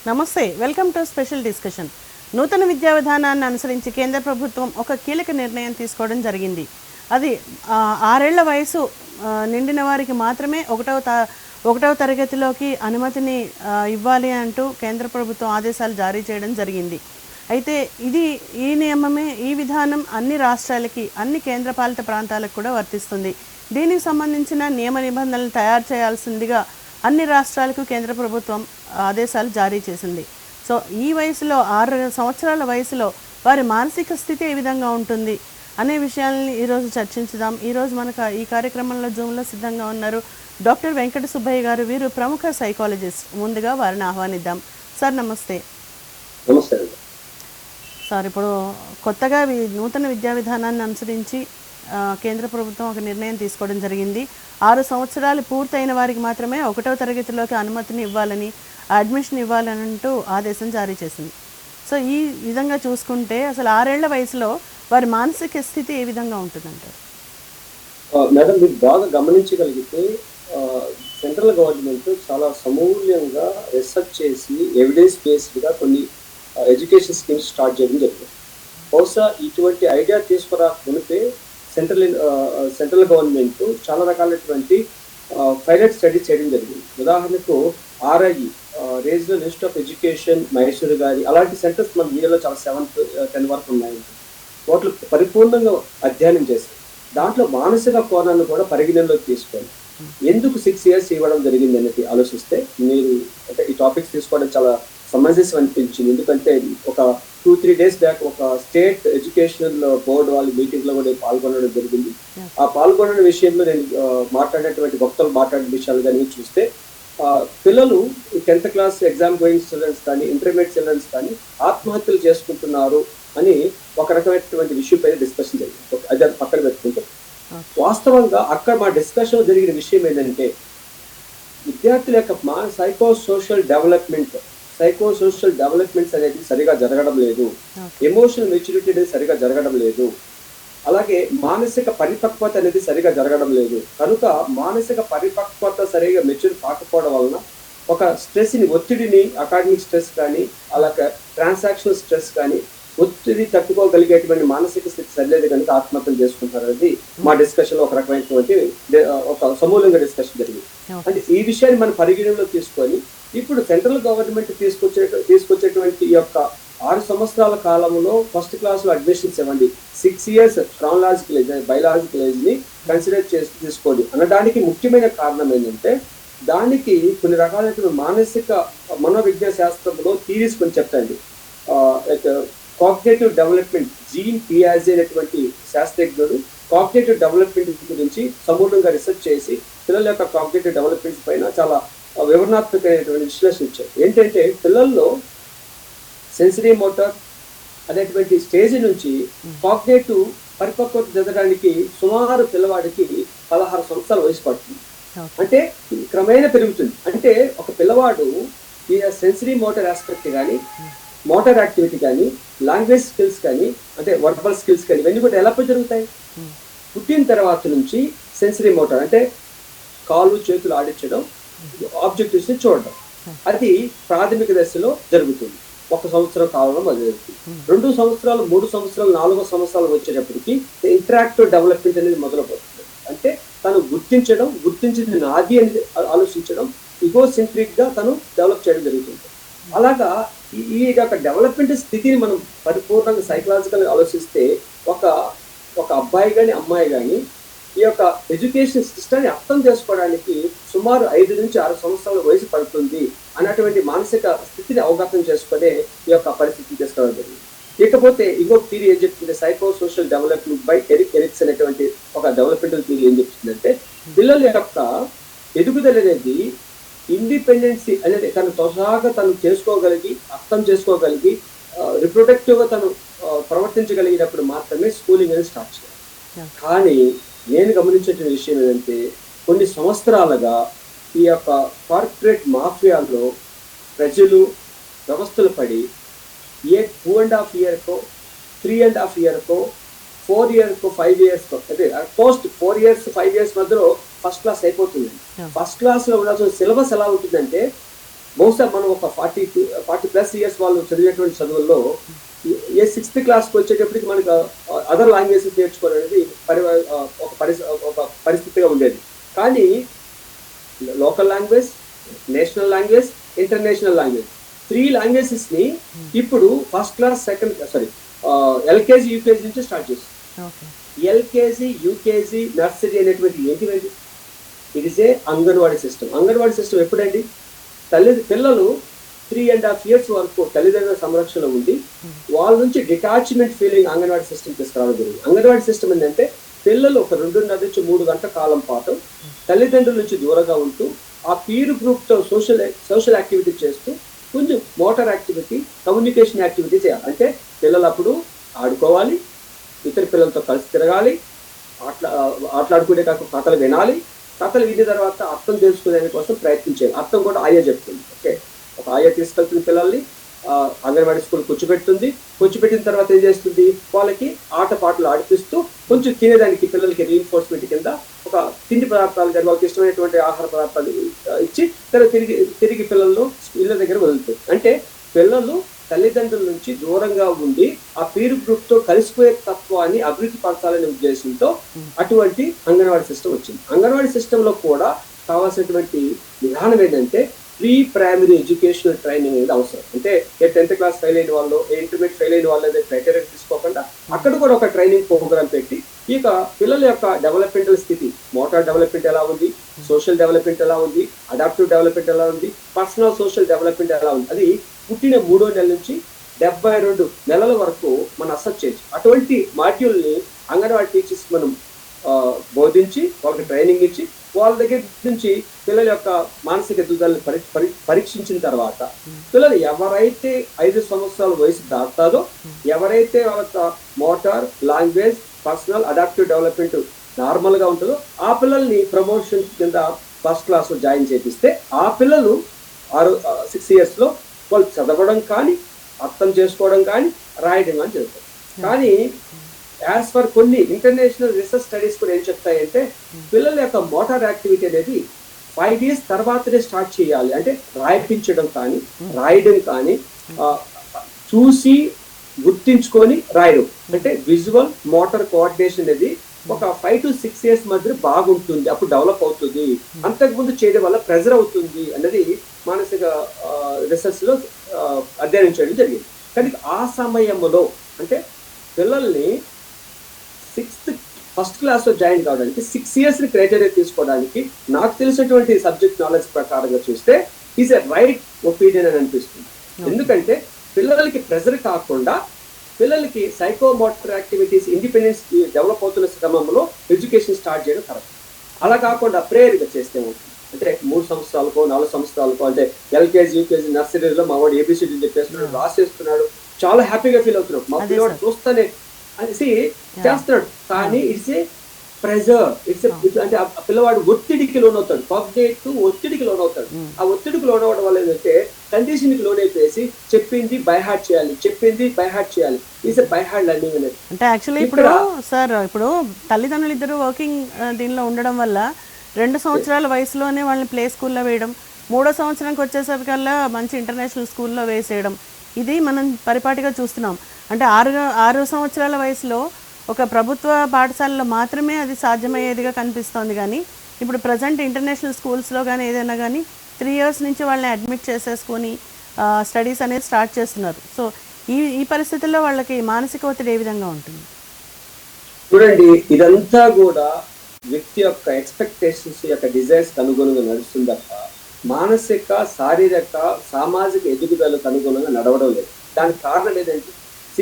నమస్తే, welcome to special discussion. నూతన విద్యా విధానాన్ని అనుసరించి కేంద్ర ప్రభుత్వం ఒక కీలక నిర్ణయం తీసుకోవడం జరిగింది. అది 6 ఏళ్ల వయసు నిండిన వారికి మాత్రమే ఒకటవ తరగతిలోకి అనుమతిని ఇవ్వాలి అంటూ కేంద్ర ప్రభుత్వం ఆదేశాలు జారీ చేయడం జరిగింది. అయితే ఈ నియమమే, ఈ విధానం అన్ని రాష్ట్రాలకి, అన్ని కేంద్రపాలిత ప్రాంతాలకు కూడా వర్తిస్తుంది. దీనికి సంబంధించిన నియమ నిబంధనలు తయారు చేయాల్సిందిగా అన్ని రాష్ట్రాలకు కేంద్ర ప్రభుత్వం ఆదేశాలు జారీ చేసింది. సో ఈ వయసులో 6 సంవత్సరాల వయసులో వారి మానసిక స్థితి ఏ విధంగా ఉంటుంది అనే విషయాలని ఈరోజు చర్చించుదాం. ఈరోజు మనకు ఈ కార్యక్రమంలో జూమ్లో సిద్ధంగా ఉన్నారు డాక్టర్ వెంకట సుబ్బయ్య గారు. వీరు ప్రముఖ సైకాలజిస్ట్. ముందుగా వారిని ఆహ్వానిద్దాం. సార్ నమస్తే. నమస్తే సార్, ఇప్పుడు కొత్తగా నూతన విద్యా విధానాన్ని అనుసరించి కేంద్ర ప్రభుత్వం ఒక నిర్ణయం తీసుకోవడం జరిగింది. 6 సంవత్సరాలు పూర్తయిన వారికి మాత్రమే 1వ తరగతిలోకి అనుమతిని ఇవ్వాలని, అడ్మిషన్ ఇవ్వాలని అంటూ ఆదేశం జారీ చేసింది. సో ఈ విధంగా చూసుకుంటే అసలు 6 ఏళ్ల వయసులో వారి మానసిక స్థితి ఏ విధంగా ఉంటుందంటారు? మేడం, మీరు బాగా గమనించగలిగితే సెంట్రల్ గవర్నమెంట్ చాలా సమూల్యంగా రీసెర్చ్ చేసి ఎవిడెన్స్ బేస్డ్గా కొన్ని ఎడ్యుకేషన్ స్కీమ్స్ స్టార్ట్ చేయడం జరిగింది. బహుశా ఇటువంటి ఐడియా తీసుకురా మునిపే సెంట్రల్ గవర్నమెంట్ చాలా రకాలైనటువంటి పైలట్ స్టడీస్ చేయడం జరిగింది. ఉదాహరణకు RIE, regional institute of education, Mysuru గారి అలాంటి సెంటర్స్ మన ఇండియాలో చాలా 7 to 10 వరకు ఉన్నాయి. వాటిలో పరిపూర్ణంగా అధ్యయనం చేశారు. దాంట్లో మానసిక కోణాన్ని కూడా పరిగణనలోకి తీసుకోవాలి. ఎందుకు 6 years ఇవ్వడం జరిగింది అనేది ఆలోచిస్తే మీరు ఈ టాపిక్స్ తీసుకోవడం చాలా సమంజసం అనిపించింది. ఎందుకంటే ఒక 2-3 days బ్యాక్ ఒక స్టేట్ ఎడ్యుకేషనల్ బోర్డు వాళ్ళ మీటింగ్లో కూడా పాల్గొనడం జరిగింది. ఆ పాల్గొనడం విషయంలో నేను మాట్లాడినటువంటి వక్తలు మాట్లాడిన విషయాలు కానీ చూస్తే పిల్లలు 10th class exam going students కానీ, ఇంటర్మీడియట్ చిల్డ్రన్స్ కానీ ఆత్మహత్యలు చేసుకుంటున్నారు అని ఒక రకమైనటువంటి విషయం పైన డిస్కషన్ జరిగింది. అది పక్కన పెట్టుకుంటే వాస్తవంగా అక్కడ మా డిస్కషన్ జరిగిన విషయం ఏంటంటే విద్యార్థుల యొక్క సైకోసోషల్ డెవలప్మెంట్స్ అనేది సరిగా జరగడం లేదు. ఎమోషనల్ మెచ్యూరిటీ అనేది సరిగా జరగడం లేదు. అలాగే మానసిక పరిపక్వత అనేది సరిగా జరగడం లేదు. కనుక మానసిక పరిపక్వత సరిగా మెచ్యూర్ కాకపోవడం వలన ఒక ఒత్తిడిని, అకాడమిక్ స్ట్రెస్ కానీ, అలాగే ట్రాన్సాక్షనల్ స్ట్రెస్ కానీ, ఒత్తిడి తట్టుకోగలిగేటువంటి మానసిక స్థితి సరిలేదు కనుక ఆత్మహత్యలు చేసుకుంటారు అనేది మా డిస్కషన్ లో ఒక రకమైనటువంటి ఒక సమూలంగా డిస్కషన్ జరిగింది. అంటే ఈ విషయాన్ని మనం పరిగణనలో తీసుకొని ఇప్పుడు సెంట్రల్ గవర్నమెంట్ తీసుకొచ్చేటువంటి ఈ యొక్క 6 సంవత్సరాల కాలంలో ఫస్ట్ క్లాస్ లో అడ్మిషన్స్ ఇవ్వండి, 6 years chronological age, biological age ని కన్సిడర్ చేసి తీసుకోండి అనడానికి ముఖ్యమైన కారణం ఏంటంటే దానికి కొన్ని రకాలైన మానసిక మనోవిజ్ఞాన శాస్త్రంలో థీరీస్ కొన్ని చెప్తాయండి. కాగ్నిటివ్ డెవలప్మెంట్, జీన్ పియాజే అనేటువంటి శాస్త్రజ్ఞుడు కాగ్నిటివ్ డెవలప్మెంట్ గురించి సమూలంగా రీసెర్చ్ చేసి పిల్లల యొక్క కాగ్నిటివ్ డెవలప్మెంట్ పైన చాలా వివరణాత్మకమైనటువంటి విశ్లేషణ ఇచ్చారు. ఏంటంటే పిల్లల్లో సెన్సరీ మోటార్ అనేటువంటి స్టేజ్ నుంచి కాగ్నిటివ్ పరిపక్వత చెందడానికి సుమారు పిల్లవాడికి 16 సంవత్సరాల వయసు పడుతుంది. అంటే క్రమేణా పెరుగుతుంది. అంటే ఒక పిల్లవాడు ఈ సెన్సరీ మోటార్ ఆస్పెక్ట్ కానీ, మోటార్ యాక్టివిటీ కానీ, లాంగ్వేజ్ స్కిల్స్ కానీ, అంటే వర్బల్ స్కిల్స్ కానీ ఇవన్నీ కూడా ఎలా జరుగుతాయి? పుట్టిన తర్వాత నుంచి సెన్సరీ మోటార్ అంటే కాళ్ళు చేతులు ఆడించడం, ఆబ్జెక్టివ్స్ ని చూడడం, అది ప్రాథమిక దశలో జరుగుతుంది. 1 సంవత్సరం కాలంలో మొదలవుతుంది. 2 సంవత్సరాలు, 3 సంవత్సరాలు, 4 సంవత్సరాలు వచ్చేటప్పటికి ఇంటరాక్టివ్ డెవలప్మెంట్ అనేది మొదలుపడుతుంది. అంటే తను గుర్తించింది నాది అనేది ఆలోచించడం, ఈగోసెంట్రిక్ గా తను డెవలప్ చేయడం జరుగుతుంది. అలాగా ఈ యొక్క డెవలప్మెంట్ స్థితిని మనం పరిపూర్ణంగా సైకలాజికల్ ఆలోచిస్తే ఒక అబ్బాయి కానీ, అమ్మాయి కానీ ఈ యొక్క ఎడ్యుకేషన్ సిస్టమ్ని అర్థం చేసుకోవడానికి సుమారు 5 నుంచి 6 సంవత్సరాల వయసు పడుతుంది అన్నటువంటి మానసిక స్థితిని అవగతం చేసుకునే ఈ యొక్క పరిస్థితిని తీసుకోవడం జరిగింది. ఇకపోతే ఇంకొక థియరీ ఏం చెప్తుంది, సైకోసోషల్ డెవలప్మెంట్ బై ఎరిక్స్ అనేటువంటి ఒక డెవలప్మెంటల్ థియరీ ఏం చెప్తుందంటే పిల్లల యొక్క ఎదుగుదల అనేది ఇండిపెండెన్సీ అనేది తను త్వరగా తను చేసుకోగలిగి, అర్థం చేసుకోగలిగి, రిప్రొడక్టివ్గా తను ప్రవర్తించగలిగినప్పుడు మాత్రమే స్కూలింగ్ అనేది స్టార్ట్ చేయాలి. కానీ నేను గమనించే విషయం ఏంటంటే కొన్ని సంవత్సరాలుగా ఈ యొక్క కార్పొరేట్ మాఫియాలో ప్రజలు వ్యవస్థలు పడి 2.5 years, 3.5 years, 4 years, 5 years, అంటే పోస్ట్ 4 years, 5 years మధ్యలో ఫస్ట్ క్లాస్ అయిపోతుంది. ఫస్ట్ క్లాస్ లో ఉండాల్సిన సిలబస్ ఎలా ఉంటుందంటే బహుశా మనం ఒక 40+ ఇయర్స్ వాళ్ళు చదివేటువంటి చదువుల్లో ఏ 6th క్లాస్కి వచ్చేటప్పటికి మనకు అదర్ లాంగ్వేజెస్ నేర్చుకోవడం అనేది ఒక పరిస్థితిగా ఉండేది. కానీ local language, national language, international language 3 లాంగ్వేజెస్ని ఇప్పుడు ఫస్ట్ క్లాస్ ఎల్కేజీ యూకేజీ నుంచి స్టార్ట్ చేస్తాం. ఎల్కేజీ యూకేజీ నర్సరీ అనేటువంటి ఏంటివండి? It is a anganwadi system. Anganwadi system ఎప్పుడండి? పిల్లలు 3.5 years వరకు తల్లిదండ్రుల సంరక్షణలో ఉండి వాళ్ళ నుంచి డిటాచ్మెంట్ ఫీలింగ్ అంగన్వాడీ సిస్టమ్ తీసుకురావడం జరిగింది. అంగన్వాడీ సిస్టమ్ ఏంటంటే పిల్లలు ఒక 2.5 నుంచి 3 గంటల కాలం పాటు తల్లిదండ్రుల నుంచి దూరంగా ఉంటూ ఆ పీర్ గ్రూప్తో సోషల్ యాక్టివిటీ చేస్తూ కొంచెం మోటార్ యాక్టివిటీ, కమ్యూనికేషన్ యాక్టివిటీ చేయాలి. అంటే పిల్లలు అప్పుడు ఆడుకోవాలి, ఇతర పిల్లలతో కలిసి తిరగాలి, ఆటలాడుకునే కాక కథలు వినాలి, కథలు విన్న తర్వాత అర్థం తెలుసుకునే కోసం ప్రయత్నించేది. అర్థం కూడా ఆయా చెప్తుంది. ఓకే, ఒక ఆయా తీసుకెళ్తున్న పిల్లల్ని అంగన్వాడీ స్కూల్ కూర్చోబెట్టిన తర్వాత ఏం చేస్తుంది? వాళ్ళకి ఆట పాటలు ఆడిపిస్తూ కొంచెం తినేదానికి పిల్లలకి రీఇన్ఫోర్స్మెంట్ కింద ఒక తిండి పదార్థాలు కానీ వాళ్ళకి ఇష్టమైనటువంటి ఆహార పదార్థాలు ఇచ్చి తర్వాత తిరిగి పిల్లలను ఇళ్ళ దగ్గర వదులుతుంది. అంటే పిల్లలు తల్లిదండ్రుల నుంచి దూరంగా ఉండి ఆ పీర్ గ్రూప్ తో కలిసిపోయే తత్వాన్ని అభివృద్ధి పరచాలనే ఉద్దేశంతో అటువంటి అంగన్వాడీ సిస్టమ్ వచ్చింది. అంగన్వాడీ సిస్టమ్ లో కూడా కావాల్సినటువంటి విధానం ఏంటంటే ప్రీ ప్రైమరీ ఎడ్యుకేషనల్ ట్రైనింగ్ అనేది అవసరం. అంటే 10th క్లాస్ ఫెయిల్ అయిన వాళ్ళు, ఇంటర్మీడియట్ ఫెయిల్ అయిన వాళ్ళు అదే క్రైటీరియా తీసుకోకుండా అక్కడ కూడా ఒక ట్రైనింగ్ ప్రోగ్రామ్ పెట్టి ఇక పిల్లల యొక్క డెవలప్మెంటల్ స్థితి, మోటార్ డెవలప్మెంట్ ఎలా ఉంది, సోషల్ డెవలప్మెంట్ ఎలా ఉంది, అడాప్టివ్ డెవలప్మెంట్ ఎలా ఉంది, పర్సనల్ సోషల్ డెవలప్మెంట్ ఎలా ఉంది, అది పుట్టిన 3వ నెల నుంచి 72 నెలల వరకు మనం అసెస్ చేయొచ్చు. అటువంటి మాడ్యూల్ని అంగన్వాడీ టీచర్స్ మనం బోధించి వాళ్ళకి ట్రైనింగ్ ఇచ్చి వాళ్ళ దగ్గర నుంచి పిల్లల యొక్క మానసిక ఎదుగుదలని పరీక్షించిన తర్వాత పిల్లలు ఎవరైతే 5 సంవత్సరాల వయసు దాటాదో, ఎవరైతే వాళ్ళ motor, language, personal, adaptive development నార్మల్గా ఉంటుందో ఆ పిల్లల్ని ప్రమోషన్ కింద ఫస్ట్ క్లాస్లో జాయిన్ చేపిస్తే ఆ పిల్లలు 6 yearsలో వాళ్ళు చదవడం కానీ, అర్థం చేసుకోవడం కానీ, రాయడం కానీ జరుగుతుంది. కానీ యాజ్ ఫర్ కొన్ని ఇంటర్నేషనల్ రీసెర్చ్ స్టడీస్ కూడా ఏం చెప్తాయంటే పిల్లల యొక్క మోటార్ యాక్టివిటీ అనేది 5 years తర్వాతనే స్టార్ట్ చేయాలి. అంటే రాయించడం కానీ, రాయడం కానీ, చూసి గుర్తించుకొని రాయడం, అంటే విజువల్ మోటార్ కోఆర్డినేషన్ అనేది ఒక 5 to 6 years మధ్య బాగుంటుంది, అప్పుడు డెవలప్ అవుతుంది. అంతకుముందు చేయడం వల్ల ప్రెజర్ అవుతుంది అనేది మానసిక రీసెర్చ్ లో అధ్యయనం చేయడం జరిగింది. కానీ ఆ సమయంలో అంటే పిల్లల్ని ఫస్ట్ క్లాస్లో జాయిన్ కావడానికి 6 years క్రైటీరియా తీసుకోవడానికి నాకు తెలిసినటువంటి సబ్జెక్ట్ నాలెడ్జ్ ప్రకారంగా చూస్తే ఈజ్ ఎ రైట్ ఒపీనియన్ అని అనిపిస్తుంది. ఎందుకంటే పిల్లలకి ప్రెజర్ కాకుండా పిల్లలకి సైకోమోటర్ యాక్టివిటీస్, ఇండిపెండెన్స్ డెవలప్ అవుతున్న క్రమంలో ఎడ్యుకేషన్ స్టార్ట్ చేయడం కరెక్ట్. అలా కాకుండా ప్రేయర్గా చేస్తే ఉంటుంది. అంటే 3 సంవత్సరాలకో 4 సంవత్సరాలకో, అంటే ఎల్కేజీ యూకేజీ నర్సరీలో మా వాడు ఏబిసిడి చెప్పేస్తున్నాడు, రాసేస్తున్నాడు, చాలా హ్యాపీగా ఫీల్ అవుతున్నాడు, మా పిల్లవాడు చూస్తానే అనేసి చేస్తున్నాడు. కానీ ఇట్స్ ఏ ప్రెజర్, అంటే ఆ పిల్లవాడు ఒత్తిడికి లోనవుతాడు, ఒత్తిడికి లోనవుతాడు. ఆ ఒత్తిడికి లోనవడం వల్ల ఏంటంటే కండిషన్కి లోన్ అయిపోయేసి చెప్పింది బై హార్ట్ చేయాలి. ఈజ్ బై హార్ట్ లెర్నింగ్ అనేది. అంటే యాక్చువల్లీ ఇప్పుడు తల్లిదండ్రులు ఇద్దరు వర్కింగ్ దీనిలో ఉండడం వల్ల 2 సంవత్సరాల వయసులోనే వాళ్ళని ప్లే స్కూల్లో వేయడం, 3వ సంవత్సరానికి వచ్చేసరికల్లా మంచి ఇంటర్నేషనల్ స్కూల్లో వేసేయడం, ఇది మనం పరిపాటిగా చూస్తున్నాం. అంటే 6 సంవత్సరాల వయసులో ఒక ప్రభుత్వ పాఠశాలలో మాత్రమే అది సాధ్యమయ్యేదిగా కనిపిస్తోంది. కానీ ఇప్పుడు ప్రజెంట్ ఇంటర్నేషనల్ స్కూల్స్లో కానీ ఏదైనా కానీ 3 years నుంచి వాళ్ళని అడ్మిట్ చేసేసుకొని స్టడీస్ అనేది స్టార్ట్ చేస్తున్నారు. సో ఈ పరిస్థితుల్లో వాళ్ళకి మానసిక ఒత్తిడి ఏ విధంగా ఉంటుంది? చూడండి, ఇదంతా కూడా వ్యక్తి యొక్క ఎక్స్పెక్టేషన్స్ యొక్క డిజైర్స్ అనుగుణంగా నడుస్తుంది తప్ప మానసిక, శారీరక, సామాజిక ఎదుగుదలకు అనుగుణంగా నడవడం లేదు. దానికి కారణం ఏదంటే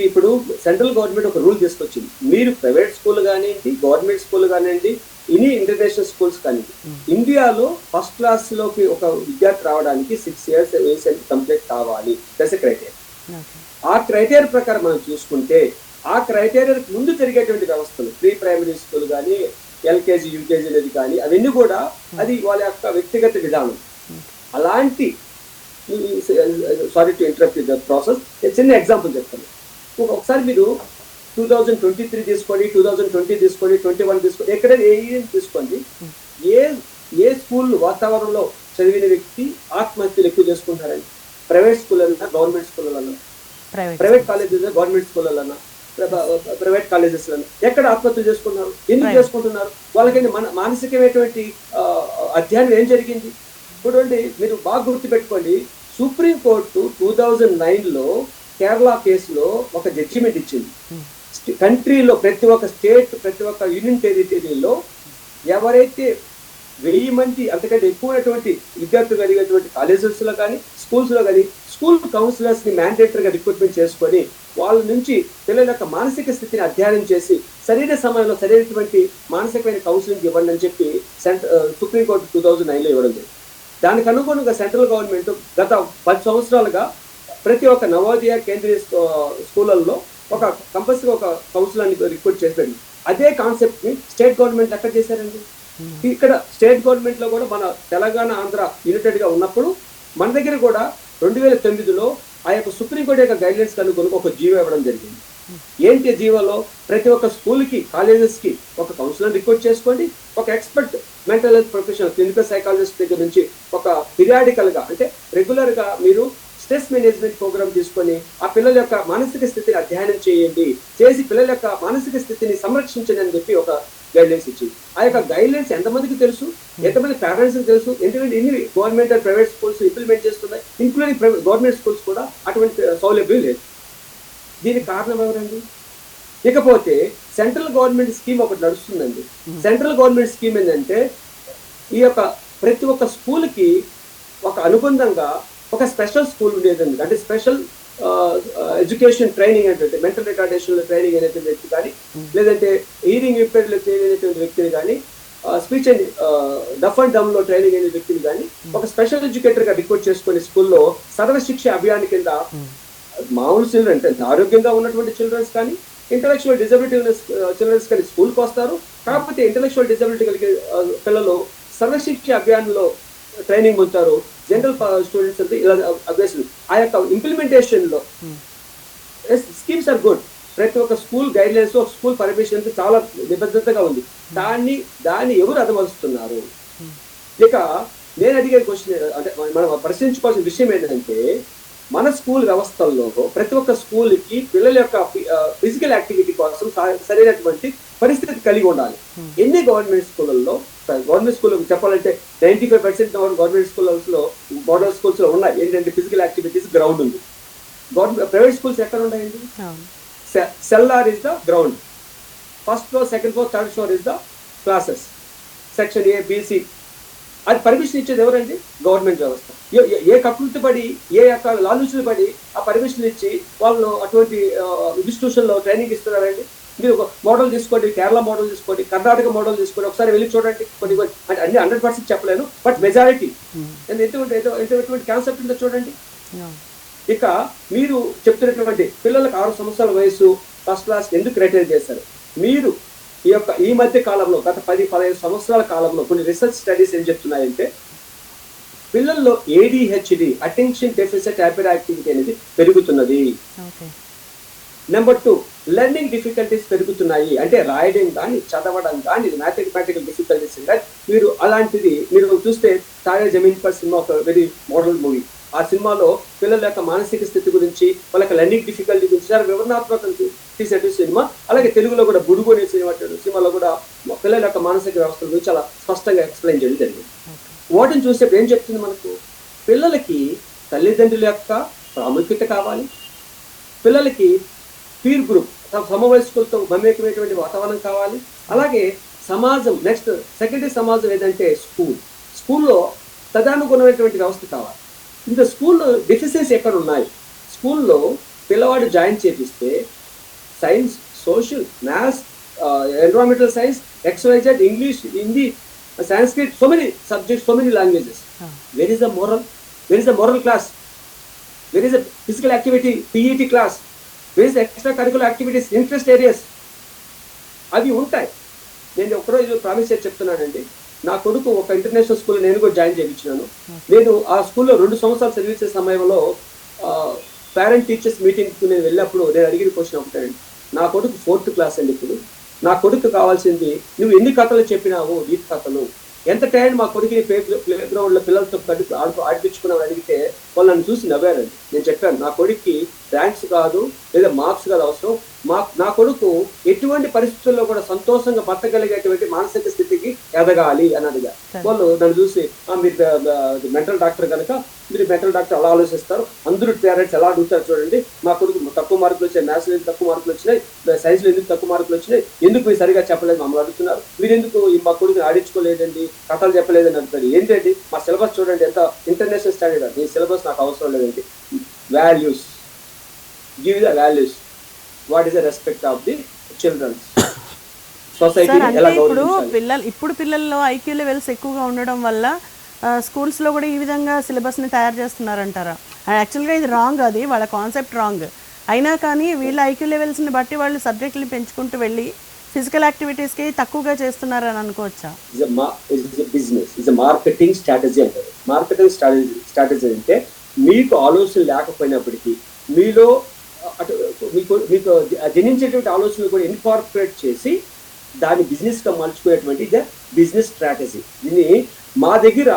ఇప్పుడు సెంట్రల్ గవర్నమెంట్ ఒక రూల్ తీసుకొచ్చింది. మీరు ప్రైవేట్ స్కూల్ కానివ్వండి, గవర్నమెంట్ స్కూల్ కానివ్వండి, ఇన్ని ఇంటర్నేషనల్ స్కూల్స్ కానివ్వండి, ఇండియాలో ఫస్ట్ క్లాస్లోకి ఒక విద్యార్థి రావడానికి 6 years వయసు కంప్లీట్ కావాలి. That's a criteria. ఆ క్రైటీరియా ప్రకారం మనం చూసుకుంటే ఆ క్రైటీరియాకి ముందు తిరిగేటువంటి వ్యవస్థలు, ప్రీ ప్రైమరీ స్కూల్ కానీ, ఎల్కేజీ యూకేజీ అనేది కానీ, అవన్నీ కూడా అది వాళ్ళ యొక్క వ్యక్తిగత విధానం. అలాంటి sorry to interrupt the process, చిన్న ఎగ్జాంపుల్ చెప్తాను. ఒకసారి మీరు 2023 తీసుకోండి, 2020 తీసుకోండి, 21 తీసుకోండి, ఎక్కడైనా ఏ ఇయర్ తీసుకోండి, ఏ స్కూల్ వాతావరణంలో చదివిన వ్యక్తి ఆత్మహత్యలు ఎక్కువ చేసుకుంటారండి? ప్రైవేట్ స్కూళ్ళన్నా, గవర్నమెంట్ స్కూళ్ళన్నా, ప్రైవేట్ కాలేజెస్, గవర్నమెంట్ స్కూళ్ళన్నా, ప్రైవేట్ కాలేజెస్ లను ఎక్కడ ఆత్మహత్యలు చేసుకున్నారు? ఎందుకు చేసుకుంటున్నారు? వాళ్ళకి మానసికమైనటువంటి అధ్యయనం ఏం జరిగింది? చూడండి, మీరు బాగా గుర్తుపెట్టుకోండి, సుప్రీంకోర్టు 2009లో కేరళ కేసులో ఒక జడ్జిమెంట్ ఇచ్చింది. కంట్రీలో ప్రతి ఒక్క స్టేట్, ప్రతి ఒక్క యూనియన్ టెరిటరీలో ఎవరైతే 1000 మంది అంతకంటే ఎక్కువైనటువంటి విద్యార్థులు కలిగేటువంటి కాలేజెస్ లో కానీ, స్కూల్స్ లో కానీ, స్కూల్ కౌన్సిలర్స్ ని మ్యాండేటరీగా రిక్రూట్మెంట్ చేసుకొని వాళ్ళ నుంచి పిల్లల యొక్క మానసిక స్థితిని అధ్యయనం చేసి సరైన సమయంలో సరైనటువంటి మానసికమైన కౌన్సిలింగ్ ఇవ్వండి అని చెప్పి సుప్రీంకోర్టు 2009లో ఇవ్వడం జరిగింది. దానికి అనుగుణంగా సెంట్రల్ గవర్నమెంట్ గత 10 సంవత్సరాలుగా ప్రతి ఒక్క నవోదయ కేంద్రీయ స్కూళ్ళల్లో ఒక కంపల్సరీ ఒక కౌన్సిలర్ని రిక్రూట్ చేసి అదే కాన్సెప్ట్ ని స్టేట్ గవర్నమెంట్ ఎక్కడ చేశారండి? ఇక్కడ స్టేట్ గవర్నమెంట్ లో కూడా మన తెలంగాణ, ఆంధ్ర యునైటెడ్ గా ఉన్నప్పుడు మన దగ్గర కూడా 2009లో ఆ యొక్క సుప్రీంకోర్టు యొక్క గైడ్లైన్స్ అనుగుణంగా ఒక జీవో ఇవ్వడం జరిగింది. ఏంటి జీవోలో? ప్రతి ఒక్క స్కూల్ కి, కాలేజెస్ కి ఒక కౌన్సిలర్ రిక్రూట్ చేసుకోండి, ఒక expert mental health professional, clinical psychologist దగ్గర నుంచి ఒక పీరియాడికల్ గా, అంటే రెగ్యులర్ గా మీరు స్ట్రెస్ మేనేజ్మెంట్ ప్రోగ్రామ్ తీసుకొని ఆ పిల్లల యొక్క మానసిక స్థితిని అధ్యయనం చేసి పిల్లల యొక్క మానసిక స్థితిని సంరక్షించండి అని చెప్పి ఒక గైడ్లైన్స్ ఇచ్చింది. ఆ యొక్క గైడ్లైన్స్ ఎంతమందికి తెలుసు, ఎంతమంది పేరెంట్స్ కి తెలుసు? ఎందుకంటే ఇన్ని government and private schools implement చేస్తున్నాయి, ఇంక్లూడింగ్ గవర్నమెంట్ స్కూల్స్ కూడా అటువంటి సౌలభ్యం లేదు. దీనికి కారణం ఎవరండి? ఇకపోతే సెంట్రల్ గవర్నమెంట్ స్కీమ్ ఒకటి నడుస్తుందండి. సెంట్రల్ గవర్నమెంట్ స్కీమ్ ఏంటంటే ఈ యొక్క ప్రతి ఒక్క స్కూల్ కి ఒక అనుబంధంగా ఒక స్పెషల్ స్కూల్ ఉండేదండి. అంటే స్పెషల్ ఎడ్యుకేషన్ ట్రైనింగ్ అంటే మెంటల్ రిటార్డేషన్ ట్రైనింగ్ అయినటువంటి వ్యక్తి కానీ, లేదంటే హీరింగ్ ఇంపైర్డ్ అయినటువంటి వ్యక్తిని కానీ, స్పీచ్ అండ్ డఫ్ అండ్ డమ్ లో ట్రైనింగ్ అయిన వ్యక్తిని కానీ ఒక స్పెషల్ ఎడ్యుకేటర్ గా రిక్రూట్ చేసుకునే స్కూల్లో సర్వశిక్ష అభియాన్ కింద మామూలు చిల్డ్రన్ అంటే ఆరోగ్యంగా ఉన్నటువంటి చిల్డ్రన్స్ కానీ, ఇంటలెక్చువల్ డిజబిలిటీ ఉన్న చిల్డ్రన్స్ కానీ స్కూల్కి వస్తారు. కాకపోతే ఇంటలెక్చువల్ డిజబిలిటీ కలిగే పిల్లలు సర్వశిక్ష అభియాన్ లో ట్రైనింగ్ పొందుతారు. జనరల్ స్టూడెంట్స్ అంటే ఇలా అభ్యాసం. ఆ యొక్క ఇంప్లిమెంటేషన్ లో స్కీమ్స్ ఆర్ గుడ్. ప్రతి ఒక్క school guidelines, school permission చాలా నిబద్ధతగా ఉంది. దాన్ని ఎవరు అదమరుస్తున్నారు? ఇక నేను అడిగే క్వశ్చన్ అంటే మనం ప్రశ్నించుకోవాల్సిన విషయం ఏంటంటే, మన స్కూల్ వ్యవస్థల్లో ప్రతి ఒక్క స్కూల్ కి పిల్లల యొక్క ఫిజికల్ యాక్టివిటీ కోసం సరైనటువంటి పరిస్థితి కలిగి ఉండాలి. ఎన్ని గవర్నమెంట్ స్కూళ్ళల్లో, గవర్నమెంట్ స్కూల్ చెప్పాలంటే 95% గవర్నమెంట్ స్కూల్స్ లో, మోడల్ స్కూల్స్ లో ఉన్నాయి ఏంటంటే ఫిజికల్ యాక్టివిటీస్, గ్రౌండ్ ఉంది. ప్రైవేట్ స్కూల్స్ ఎక్కడ ఉన్నాయండి? Cellar is the ground, first floor, second floor, third floor is the classes, section A, B C. అది పర్మిషన్ ఇచ్చేది ఎవరండి? గవర్నమెంట్ వ్యవస్థ. ఏ కకృతి పడి, ఏ యొక్క లాలూచులు పడి ఆ పర్మిషన్ ఇచ్చి వాళ్ళు అటువంటి ఇన్స్టిట్యూషన్ లో ట్రైనింగ్ ఇస్తున్నారండి? మీరు ఒక మోడల్ తీసుకోండి, కేరళ మోడల్ తీసుకోండి, కర్ణాటక మోడల్ తీసుకోండి, ఒకసారి వెళ్ళి చూడండి. కొన్ని అంటే అన్ని 100% చెప్పలేను, బట్ మెజారిటీ ఎటువంటి కాన్సెప్ట్ ఉందో చూడండి. ఇక మీరు చెప్తున్నటువంటి పిల్లలకు 6 సంవత్సరాల వయసు ఫస్ట్ క్లాస్ ఎందుకు క్రైటీరియా చేశారు? మీరు ఈ మధ్య కాలంలో గత 10-15 సంవత్సరాల కాలంలో కొన్ని రీసెర్చ్ స్టడీస్ ఏం చెప్తున్నాయంటే, పిల్లల్లో ADHD, attention deficit habit activity అనేది పెరుగుతున్నది. నెంబర్ 2, లెర్నింగ్ డిఫికల్టీస్ పెరుగుతున్నాయి. అంటే రాయడం కానీ, చదవడం కానీ, మ్యాథమెటికల్ డిఫికల్టీస్ కానీ. మీరు అలాంటిది మీరు చూస్తే తారే జమీన్ పర్ సినిమా ఒక వెరీ మోడల్ మూవీ. ఆ సినిమాలో పిల్లల యొక్క మానసిక స్థితి గురించి, వాళ్ళకి లెర్నింగ్ డిఫికల్టీ గురించి చాలా వివరణాత్మకంగా తీసేటువంటి సినిమా. అలాగే తెలుగులో కూడా బుడుగు అనే సినిమాలో కూడా పిల్లల యొక్క మానసిక వ్యవస్థల గురించి చాలా స్పష్టంగా ఎక్స్ప్లెయిన్ చేయడం జరిగింది. వాటిని చూసేప్పుడు ఏం చెప్తుంది మనకు? పిల్లలకి తల్లిదండ్రుల యొక్క ప్రాముఖ్యత కావాలి, పిల్లలకి పీర్ గ్రూప్, సమవయస్కులతో మమేకమైనటువంటి వాతావరణం కావాలి. అలాగే సమాజం, నెక్స్ట్ సెకండరీ సమాజం ఏదంటే స్కూల్లో తదానుగుణమైనటువంటి వ్యవస్థ కావాలి. ఇంకా స్కూల్లో డెఫిషియన్సీ ఎక్కడ ఉన్నాయి? స్కూల్లో పిల్లవాడు జాయిన్ చేపిస్తే science, social, maths, environmental science, XYZ, English, Hindi, Sanskrit, so many subjects, so many languages. Where is the moral? Where is the moral class? Where is the physical activity, PET class? Where is the extracurricular activities, interest areas? అవి ఉంటాయి. నేను ఒకరోజు promise చేసి చెప్తున్నానండి, నా కొడుకు ఒక international school నేను కూడా జాయిన్ చేయించినాను. నేను ఆ స్కూల్లో 2 సంవత్సరాలు సర్వీస్ చేసే సమయంలో పేరెంట్ టీచర్స్ మీటింగ్కి నేను వెళ్ళినప్పుడు నేను అడిగిన క్వశ్చన్ ఒకటండి, నా కొడుకు 4th క్లాస్ అండి. ఇప్పుడు నా కొడుకు కావాల్సింది, నువ్వు ఎన్ని కథలు చెప్పినావు, నీతి కథలు, ఎంత టైం మా కొడుకుని ప్లే గ్రౌండ్ లో పిల్లలతో ఆడిపించుకున్నామని అడిగితే వాళ్ళు నన్ను చూసి నవ్వారండి. నేను చెప్పాను, నా కొడుక్కి ర్యాంక్స్ కాదు లేదా మార్క్స్ కాదు అవసరం, నా కొడుకు ఎటువంటి పరిస్థితుల్లో కూడా సంతోషంగా బతకగలిగేటువంటి మానసిక స్థితికి ఎదగాలి అని అడిగా. వాళ్ళు నన్ను చూసి మీరు మెంటల్ డాక్టర్ కనుక మీరు మెంటల్ డాక్టర్ అలా ఆలోచిస్తారు, అందరూ పేరెంట్స్ ఎలా అడుగుతారు చూడండి, మా కొడుకు తక్కువ మార్కులు వచ్చాయి, మ్యాథ్స్లో ఎందుకు తక్కువ మార్కులు వచ్చినాయి, సైన్స్లో ఎందుకు తక్కువ మార్కులు వచ్చినాయి, ఎందుకు మీరు సరిగా చెప్పలేదు మమ్మల్ని అడుగుతున్నారు, మీరు ఎందుకు మా కొడుకుని ఆడించుకోలేదండి, కథలు చెప్పలేదని అడుగుతారు. ఏంటండి మా సిలబస్ చూడండి ఎంత ఇంటర్నేషనల్ స్టాండర్డ్, ఈ సిలబస్ నాకు అవసరం లేదండి. Values, give the values, what is the respect of the childrens, society ఎలా గౌరవించాలి. ఇప్పుడు పిల్లల్లో ఐక్యూ లెవెల్స్ ఎక్కువగా ఉండడం వల్ల స్కూల్స్లో కూడా ఈ విధంగా సిలబస్ని తయారు చేస్తున్నారంటారా? యాక్చువల్గా ఇది రాంగ్, అది వాళ్ళ కాన్సెప్ట్ రాంగ్. అయినా కానీ వీళ్ళ ఐక్యూ లెవెల్స్ని బట్టి వాళ్ళు సబ్జెక్టులు పెంచుకుంటూ వెళ్ళి ఫిజికల్ యాక్టివిటీస్కి తక్కువగా చేస్తున్నారని అనుకోవచ్చా? బిజినెస్ ఇస్ మార్కెటింగ్ స్ట్రాటజీ అంటారు. మార్కెటింగ్ స్ట్రాటజీ అంటే మీకు ఆలోచన లేకపోయినప్పటికీ మీలో మీకు జనించేటువంటి ఆలోచనలు కూడా ఇన్కార్పొరేట్ చేసి దాన్ని బిజినెస్గా మలుచుకునేటువంటి బిజినెస్ స్ట్రాటజీ. దీన్ని మా దగ్గర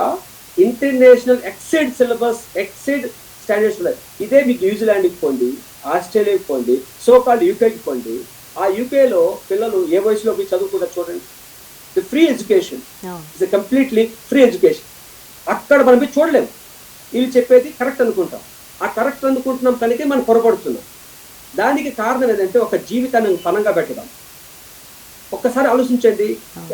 international Exide syllabus, Exide standards ఉన్నాయి. ఇదే మీకు న్యూజిలాండ్కి పోండి, ఆస్ట్రేలియాకి పోండి, సోకాల్డ్ యూకేకి పోండి. ఆ యూకేలో పిల్లలు ఏ వయసులో పోయి చదువుకుంటారు చూడండి. The free education is completely free education. అక్కడ మనం పోయి చూడలేము, వీళ్ళు చెప్పేది కరెక్ట్ అనుకుంటాం. ఆ కరెక్ట్ అనుకుంటున్నాం కనుక మనం పొరపడుతున్నాం. దానికి కారణం ఏంటంటే ఒక జీవితాన్ని పనంగా పెట్టడం. ఒక్కసారి ఆలోచించండి,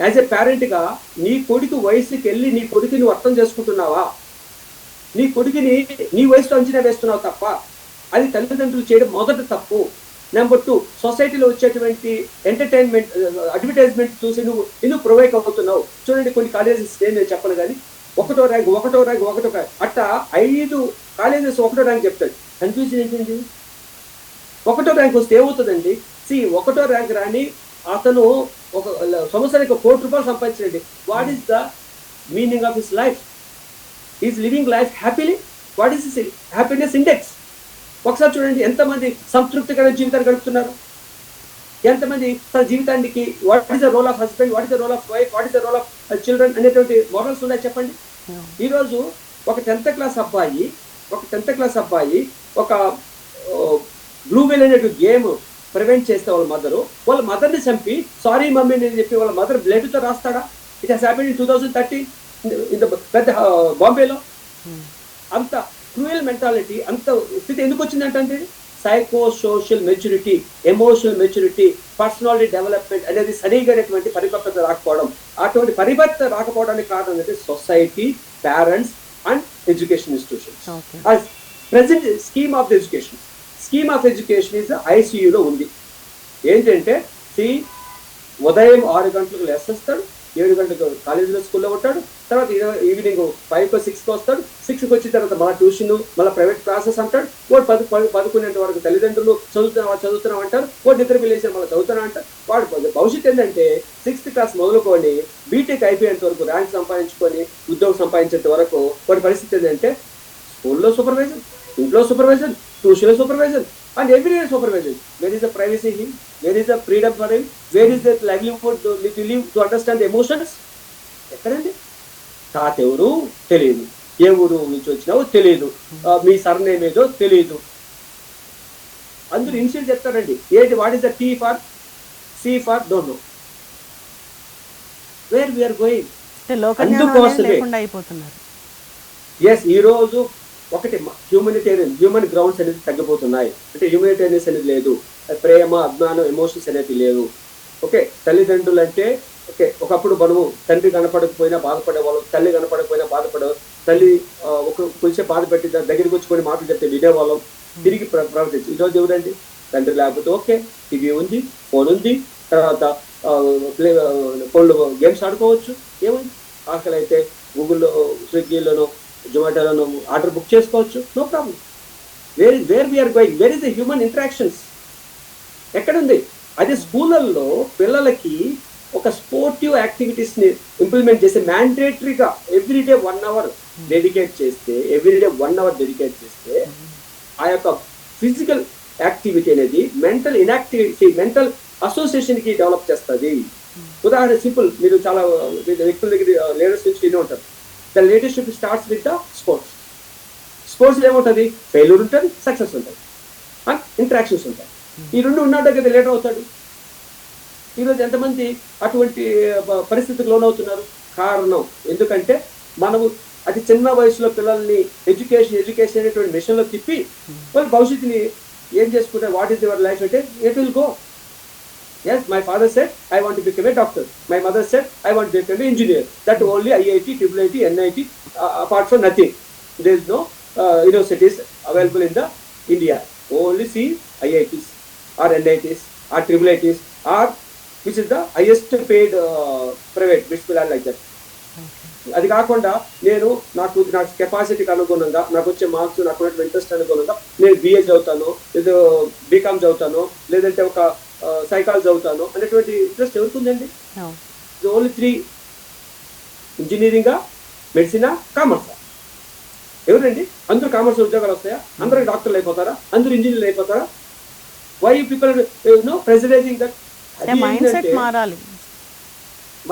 యాజ్ ఎ పేరెంట్గా నీ కొడుకు వయసుకి వెళ్ళి నీ కొడుకుని నువ్వు అర్థం చేసుకుంటున్నావా? నీ కొడుకుని నీ వయసులో అంచనా వేస్తున్నావు తప్ప, అది తల్లిదండ్రులు చేయడం మొదటి తప్పు. నెంబర్ 2, సొసైటీలో వచ్చేటువంటి ఎంటర్టైన్మెంట్ అడ్వర్టైజ్మెంట్ చూసి నువ్వు ప్రొవైక్ అవుతున్నావు. చూడండి కొన్ని కాలేజెస్ నేను చెప్పను కానీ ఒకటో ర్యాంక్ అట్టా 5 కాలేజెస్ ఒకటో ర్యాంక్ చెప్తాడు. కన్ఫ్యూజన్ ఏంటండి? ఒకటో ర్యాంక్ వస్తే ఏమవుతుందండి? ఒకటో ర్యాంక్ రాని అతను ఒక సంవత్సరానికి ₹1 కోటి సంపాదించండి. What is the meaning of his life? Is living life happily? What is his happiness index? ఒకసారి చూడండి, ఎంతమంది సంతృప్తికరమైన జీవితాన్ని గడుపుతున్నారు, ఎంతమంది తన జీవితానికి what is the role of husband, what is the role of wife, what is the role of children అనేటువంటి మోడల్స్ ఉన్నాయి చెప్పండి. ఈరోజు ఒక 10th క్లాస్ అబ్బాయి ఒక బ్లూ వేల్ అనేటువంటి గేమ్ ప్రివెంట్ చేస్తే వాళ్ళ మదర్ని చంపి సారీ మమ్మీ అని చెప్పి వాళ్ళ మదర్ బ్లడ్తో రాస్తాడా? It has happened in 2013 in the పెద్ద బాంబేలో. అంత క్రూయల్ మెంటాలిటీ, అంత స్థితి ఎందుకు వచ్చిందంటే psycho social maturity, emotional maturity, personality development అనేది సరిగైనటువంటి పరిపక్వత రాకపోవడం. అటువంటి పరిపక్వత రాకపోవడానికి కారణం ఏంటంటే society, parents and education institutions. Present scheme of education is ఐసీయూలో ఉంది. ఏంటంటే ఉదయం 6 గంటలకు లేస్తాడు, 7 గంటలకు కాలేజీలో స్కూల్లో ఉంటాడు, తర్వాత ఈవినింగ్ 5 or 6 వస్తాడు, 6కి వచ్చిన తర్వాత మళ్ళీ ట్యూషన్, మళ్ళీ ప్రైవేట్ క్లాసెస్ అంటాడు. వాడు 11 వరకు తల్లిదండ్రులు చదువుతున్నాం అంటారు, వాడు నిద్ర పిల్లేసి మళ్ళీ చదువుతున్నా అంటారు. వాడు భవిష్యత్తు ఏంటంటే 6th క్లాస్ మొదలుకొని బీటెక్ అయిపోయేంత వరకు, ర్యాంక్ సంపాదించుకొని ఉద్యోగం సంపాదించేంత వరకు వాడి పరిస్థితి ఏంటంటే స్కూల్లో సూపర్వైజర్, ఇంట్లో సూపర్వైజర్, ట్యూషన్లో supervisor and everywhere supervision. Where is the privacy him? Where is the freedom for him? Where is the livelihood to live, to understand the emotions? ఎక్కడండి? తాత ఎవరు తెలియదు, ఏ ఊరు నుంచి వచ్చినావో తెలియదు, మీ సర్నేమ్ ఏదో తెలియదు. అందరూ ఇన్షియల్ చెప్తారండి. ఏంటి? What is the T for C for don't know. Where we are going? అందుకోసమే ఈ రోజు ఒకటి హ్యూమన్ గ్రౌండ్స్ అనేది తగ్గిపోతున్నాయి. అంటే హ్యూమనిటేరియస్ అనేది లేదు, ప్రేమ, అభిమానం, ఎమోషన్స్ అనేది లేదు. ఓకే, తల్లిదండ్రులు అంటే ఓకే, ఒకప్పుడు మనము తండ్రి కనపడకపోయినా బాధపడేవాళ్ళం, తల్లి కనపడకపోయినా బాధపడేవాళ్ళం. తల్లి కొంచెం బాధ పెట్టి దగ్గరికి వచ్చి కొన్ని మాటలు చెప్తే వినేవాళ్ళం, తిరిగి ప్రవర్తించి. ఈరోజు ఎవరండి? తండ్రి లేకపోతే ఓకే, టీవీ ఉంది, ఫోన్ ఉంది, తర్వాత ఫోన్లో గేమ్స్ ఆడుకోవచ్చు. ఏముంది? ఆకలి అయితే గూగుల్లో, స్విగ్గీలోనో, జొమాటోలోనో ఆర్డర్ బుక్ చేసుకోవచ్చు, no problem. Where we are going? Where is the human interactions? ఎక్కడుంది? అదే స్కూళ్ళల్లో పిల్లలకి ఒక స్పోర్టివ్ యాక్టివిటీస్ని ఇంప్లిమెంట్ చేస్తే, మ్యాండేటరీగా ఎవ్రీడే 1 hour డెడికేట్ చేస్తే, ఆ యొక్క ఫిజికల్ యాక్టివిటీ అనేది మెంటల్ ఇన్యాక్టివిటీ, మెంటల్ అసోసియేషన్కి డెవలప్ చేస్తుంది. ఉదాహరణ సింపుల్, మీరు చాలా వ్యక్తుల దగ్గర లీడర్స్ నుంచి వినే ఉంటారు. The leadership starts with the sports. స్పోర్ట్స్లో ఏముంటుంది? ఫెయిల్యూర్ ఉంటుంది, సక్సెస్ ఉంటుంది, ఇంటరాక్షన్స్ ఉంటాయి. ఈ రెండు ఉన్నాడు కదా లీడర్ అవుతాడు. ఈరోజు ఎంతమంది అటువంటి పరిస్థితికి లోనవుతున్నారు? కారణం ఎందుకంటే మనము అతి చిన్న వయసులో పిల్లల్ని ఎడ్యుకేషన్ అనేటువంటి మిషన్లో తిప్పి వాళ్ళు భవిష్యత్తుని ఏం చేసుకుంటారు? వాట్ ఈస్ యువర్ లైఫ్ అంటే it will go. Yes, my father said, I want to become a doctor. My mother said, I want to become an engineer. That only IIT, IIIT, NIT, apart from nothing. There is no universities available in the India. Only see IITs or NITs or IIITs or which is the highest paid private school like that. అది కాకుండా నేను నాకు కెపాసిటీకి అనుగుణంగా, నాకు వచ్చే marks, నాకు interest అనుగుణంగా నేను బిఏ చదువుతాను, లేదా బీకామ్ చదువుతాను, లేదంటే ఒక సైకాలజీ చదువుతాను అనేటువంటి ఇంట్రెస్ట్ ఎవరికి ఉందండి? ఓన్లీ 3: ఇంజనీరింగా, మెడిసినా, కామర్సా. ఎవరండి? అందరూ కామర్స్ ఉద్యోగాలు వస్తాయా? అందరూ డాక్టర్లు అయిపోతారా? అందరూ ఇంజనీర్లు అయిపోతారా? Why people pressurising that?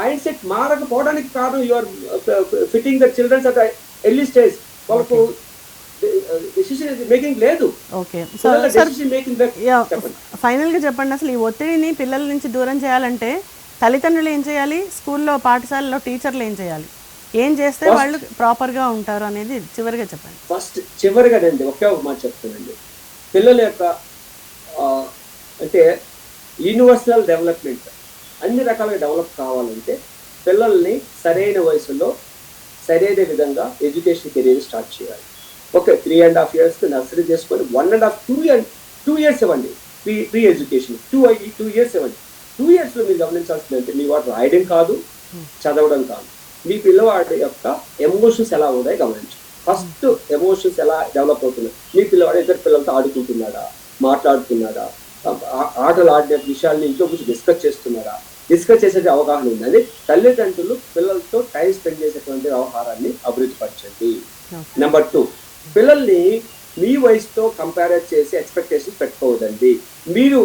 Mind set మారకపోవడానికి కారణం your fitting the childrens at early stage. వాళ్ళకు డెసిషన్ మేకింగ్ లేదు. ఓకే సార్, ఫైనల్గా చెప్పండి, అసలు ఈ ఒత్తిడిని పిల్లల నుంచి దూరం చేయాలంటే తల్లిదండ్రులు ఏం చేయాలి, స్కూల్లో పాఠశాలలో టీచర్లు ఏం చేయాలి, ఏం చేస్తే వాళ్ళు ప్రాపర్గా ఉంటారు అనేది చివరిగా చెప్పండి. ఫస్ట్ చివరిగానండి ఒకే ఒక మాట చెప్తానండి. పిల్లల యొక్క అంటే యూనివర్సల్ డెవలప్మెంట్ అన్ని రకాలుగా డెవలప్ కావాలంటే పిల్లల్ని సరైన వయసులో సరైన విధంగా ఎడ్యుకేషన్ కెరీర్ స్టార్ట్ చేయాలి. ఓకే, 3.5 years నర్సరీ చేసుకొని 1.5, 2 years ఇవ్వండి ప్రీ ఎడ్యుకేషన్. 2 years ఇవ్వండి. 2 yearsలో మీరు గమనించాల్సింది అంటే మీ వాడు రాయడం కాదు, చదవడం కాదు, మీ పిల్లవాడి యొక్క ఎమోషన్స్ ఎలా ఉన్నాయో గమనించండి. ఫస్ట్ ఎమోషన్స్ ఎలా డెవలప్ అవుతున్నాయి? మీ పిల్లవాడు ఇద్దరు పిల్లలతో ఆడుకుంటున్నాడా, మాట్లాడుతున్నాడా, ఆటలు ఆడిన విషయాల్ని ఇంట్లో కొంచెం డిస్కస్ చేసే అవగాహన ఉందని తల్లిదండ్రులు పిల్లలతో టైం స్పెండ్ చేసేటువంటి వ్యవహారాన్ని అభివృద్ధి పరచండి. నెంబర్ 2, పిల్లల్ని మీ వయసుతో కంపేర్ చేసి ఎక్స్పెక్టేషన్స్ పెట్టుకోవద్దండి. మీరు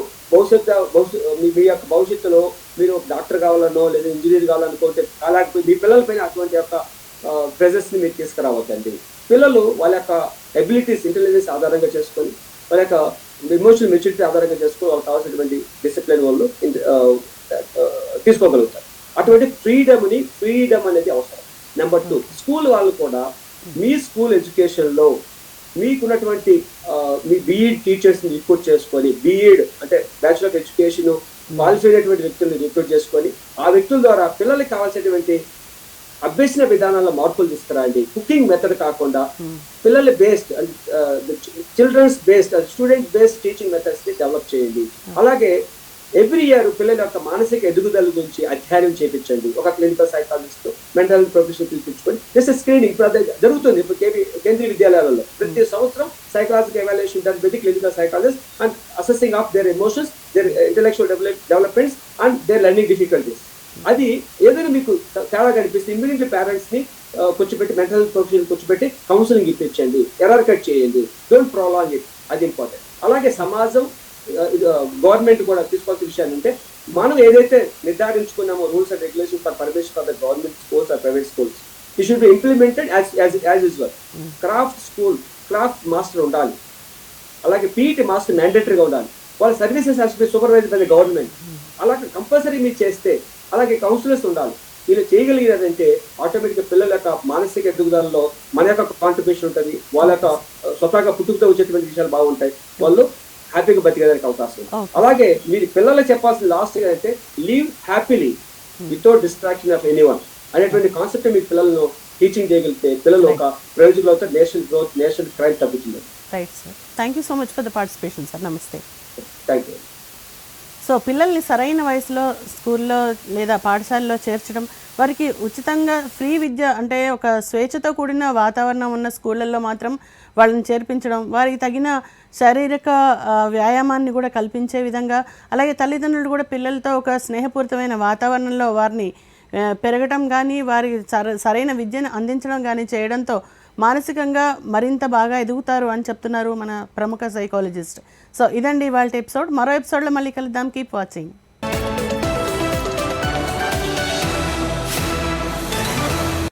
మీ యొక్క భవిష్యత్తులో మీరు డాక్టర్ కావాలనో లేదా ఇంజనీర్ కావాలనుకుంటే అలాంటి మీ పిల్లల పైన అటువంటి యొక్క ప్రెజర్స్ని మీరు తీసుకురావద్దండి. పిల్లలు వాళ్ళ యొక్క ఎబిలిటీస్, ఇంటెలిజెన్స్ ఆధారంగా చేసుకొని, వాళ్ళ యొక్క ఎమోషనల్ మెచ్యూరిటీ ఆధారంగా చేసుకొని వాళ్ళకి కావాల్సినటువంటి డిసిప్లిన్ వాళ్ళు తీసుకోగలుగుతారు. అటువంటి ఫ్రీడమ్ అనేది అవసరం. నెంబర్ 2, స్కూల్ వాళ్ళు కూడా మీ స్కూల్ ఎడ్యుకేషన్లో మీకున్నటువంటి మీ బీఈడ్ టీచర్స్ని రిక్రూట్ చేసుకొని, బీఈడ్ అంటే బ్యాచులర్ ఆఫ్ ఎడ్యుకేషన్ క్వాలిఫైడ్ అయినటువంటి వ్యక్తుల్ని రిక్రూట్ చేసుకొని ఆ వ్యక్తుల ద్వారా పిల్లలకి కావాల్సినటువంటి అభ్యసన విధానాల్లో మార్పులు తీసుకురండి. కుకింగ్ మెథడ్ కాకుండా పిల్లల based, childrens based, student based teaching methods ని డెవలప్ చేయండి. అలాగే ఎవ్రీ ఇయర్ పిల్లల యొక్క మానసిక ఎదుగుదల గురించి అధ్యయనం చేయించండి. ఒక క్లినికల్ సైకాలజిస్ట్, మెంటల్ ప్రొఫెషనల్ పిలిపించుకొని జస్ట్ స్క్రీనింగ్ ఇప్పుడు అదే జరుగుతుంది. ఇప్పుడు కేంద్రీయ విద్యాలయాలలో ప్రతి సంవత్సరం psychological evaluation done by the clinical psychologist and assessing of their emotions, their intellectual developments and their learning difficulties. అది ఏదైనా మీకు తేడా కనిపిస్తే ఇమ్మీడియట్లీ పేరెంట్స్ ని కూర్చోబెట్టి, మెంటల్ ప్రొఫెషనల్ కూర్చోబెట్టి కౌన్సిలింగ్ ఇప్పించండి, ఎర్రర్ కట్ చేయండి, డోంట్ ప్రొలాంగ్ ఇట్. అది ఇంపార్టెంట్. అలాగే సమాజం, గవర్నమెంట్ కూడా తీసుకోవాల్సిన విషయాలు అంటే మనం ఏదైతే నిర్ధారించుకున్నామో rules and regulations for permission for the government schools or private schools, it should be implemented as usual. Craft master ఉండాలి, అలాగే పీఈటీ మాస్టర్ మ్యాండేటరీగా ఉండాలి. వాళ్ళ services has to be supervised by the government. అలాగే కంపల్సరీ మీరు చేస్తే, అలాగే counsellors ఉండాలి. వీళ్ళు చేయగలిగినదంటే ఆటోమేటిక్గా పిల్లల యొక్క మానసిక ఎదుగుదలలో మన యొక్క కాంట్రిబ్యూషన్ ఉంటుంది. వాళ్ళ యొక్క స్వతహాగా పుట్టుకతో వచ్చేటువంటి విషయాలు బాగుంటాయి. వాళ్ళు హ్యాపీగా బతికేదానికి అవకాశం. అలాగే మీరు పిల్లలకు చెప్పాల్సిన లాస్ట్ అంటే live happily without distraction of anyone అనేటువంటి కాన్సెప్ట్ మీ పిల్లలను టీచింగ్ చేయగలిగితే పిల్లలు ఒక ప్రయోజకులు అవుతారు. నేషనల్ గ్రోత్, నేషనల్ క్రైమ్ తగ్గుతుంది. Right sir, thank you so much for the participation sir. నమస్తే. Thank you. సో పిల్లల్ని సరైన వయసులో స్కూల్లో లేదా పాఠశాలలో చేర్చడం, వారికి ఉచితంగా ఫ్రీ విద్య అంటే ఒక స్వేచ్ఛతో కూడిన వాతావరణం ఉన్న స్కూళ్ళల్లో మాత్రం వాళ్ళని చేర్పించడం, వారికి తగిన శారీరక వ్యాయామాన్ని కూడా కల్పించే విధంగా, అలాగే తల్లిదండ్రులు కూడా పిల్లలతో ఒక స్నేహపూరితమైన వాతావరణంలో వారిని పెరగడం కానీ, వారికి సరైన విద్యను అందించడం కానీ చేయడంతో మానసికంగా మరింత బాగా ఎదుగుతారు అని చెప్తున్నారు మన ప్రముఖ సైకాలజిస్ట్. సో ఇదండి ఇవాళ ఎపిసోడ్. మరో ఎపిసోడ్లో మళ్ళీ కలుద్దాం. Keep watching.